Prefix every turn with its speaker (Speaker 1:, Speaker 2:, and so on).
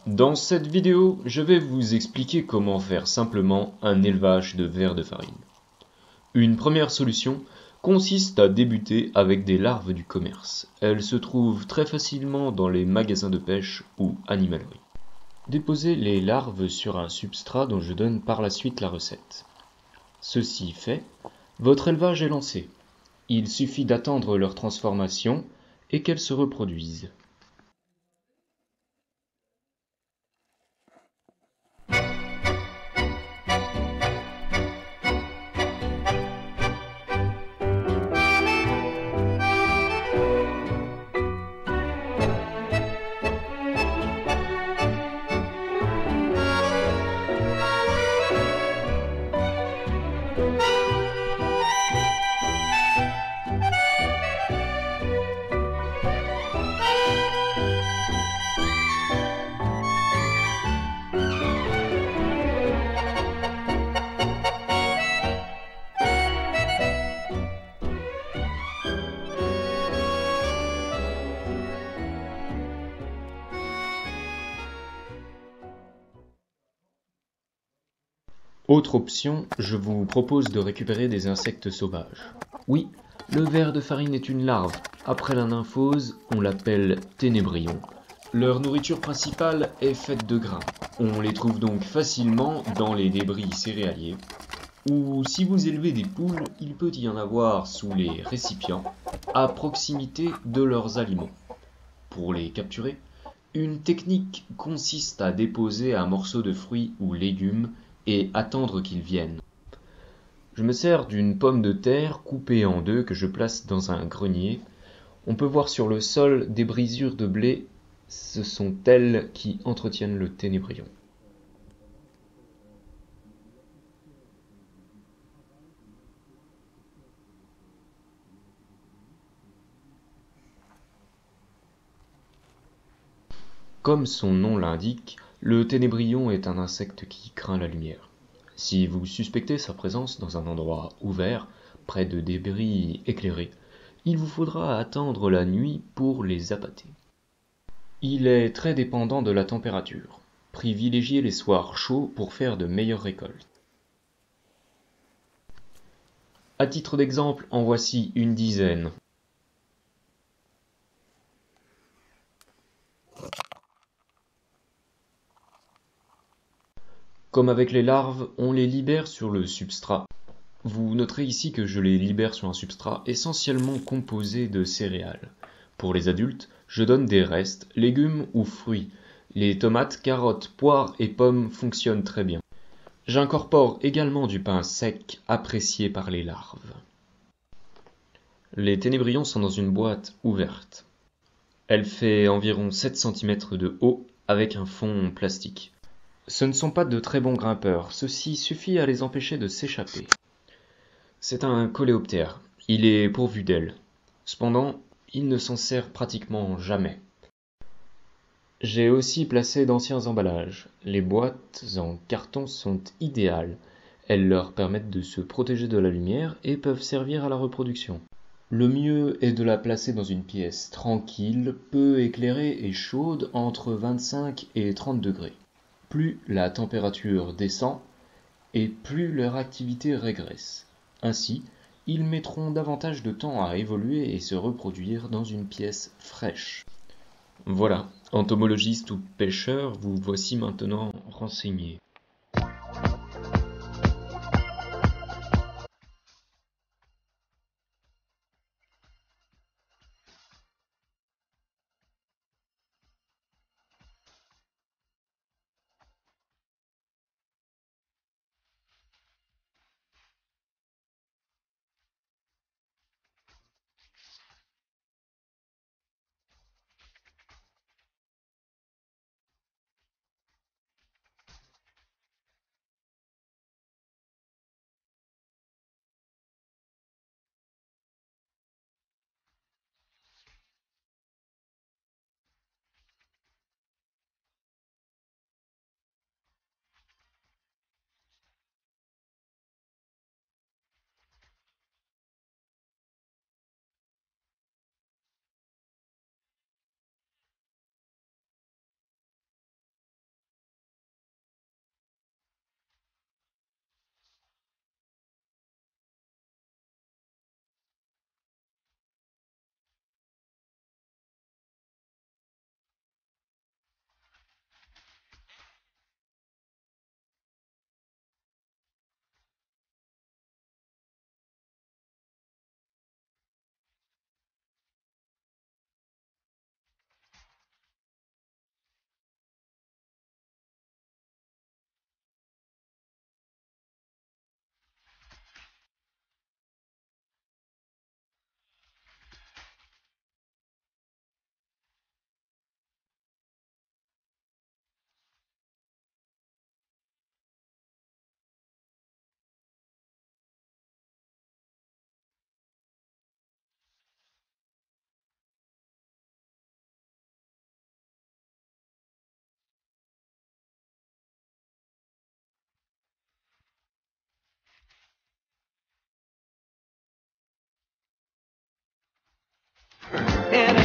Speaker 1: Dans cette vidéo, je vais vous expliquer comment faire simplement un élevage de vers de farine. Une première solution consiste à débuter avec des larves du commerce. Elles se trouvent très facilement dans les magasins de pêche ou animaleries. Déposez les larves sur un substrat dont je donne par la suite la recette. Ceci fait, votre élevage est lancé. Il suffit d'attendre leur transformation et qu'elles se reproduisent. Autre option, je vous propose de récupérer des insectes sauvages. Oui, le ver de farine est une larve. Après la nymphose, on l'appelle ténébrion. Leur nourriture principale est faite de grains. On les trouve donc facilement dans les débris céréaliers. Ou si vous élevez des poules, il peut y en avoir sous les récipients, à proximité de leurs aliments. Pour les capturer, une technique consiste à déposer un morceau de fruit ou légume et attendre qu'ils viennent. Je me sers d'une pomme de terre coupée en deux que je place dans un grenier. On peut voir sur le sol des brisures de blé. Ce sont elles qui entretiennent le ténébrion. Comme son nom l'indique, le ténébrion est un insecte qui craint la lumière. Si vous suspectez sa présence dans un endroit ouvert, près de débris éclairés, il vous faudra attendre la nuit pour les appâter. Il est très dépendant de la température. Privilégiez les soirs chauds pour faire de meilleures récoltes. À titre d'exemple, en voici une dizaine. Comme avec les larves, on les libère sur le substrat. Vous noterez ici que je les libère sur un substrat essentiellement composé de céréales. Pour les adultes, je donne des restes, légumes ou fruits. Les tomates, carottes, poires et pommes fonctionnent très bien. J'incorpore également du pain sec apprécié par les larves. Les ténébrions sont dans une boîte ouverte. Elle fait environ 7 cm de haut avec un fond plastique. Ce ne sont pas de très bons grimpeurs, ceci suffit à les empêcher de s'échapper. C'est un coléoptère, il est pourvu d'ailes. Cependant, il ne s'en sert pratiquement jamais. J'ai aussi placé d'anciens emballages. Les boîtes en carton sont idéales. Elles leur permettent de se protéger de la lumière et peuvent servir à la reproduction. Le mieux est de la placer dans une pièce tranquille, peu éclairée et chaude entre 25 et 30 degrés. Plus la température descend et plus leur activité régresse. Ainsi, ils mettront davantage de temps à évoluer et se reproduire dans une pièce fraîche. Voilà, entomologiste ou pêcheur, vous voici maintenant renseigné.
Speaker 2: and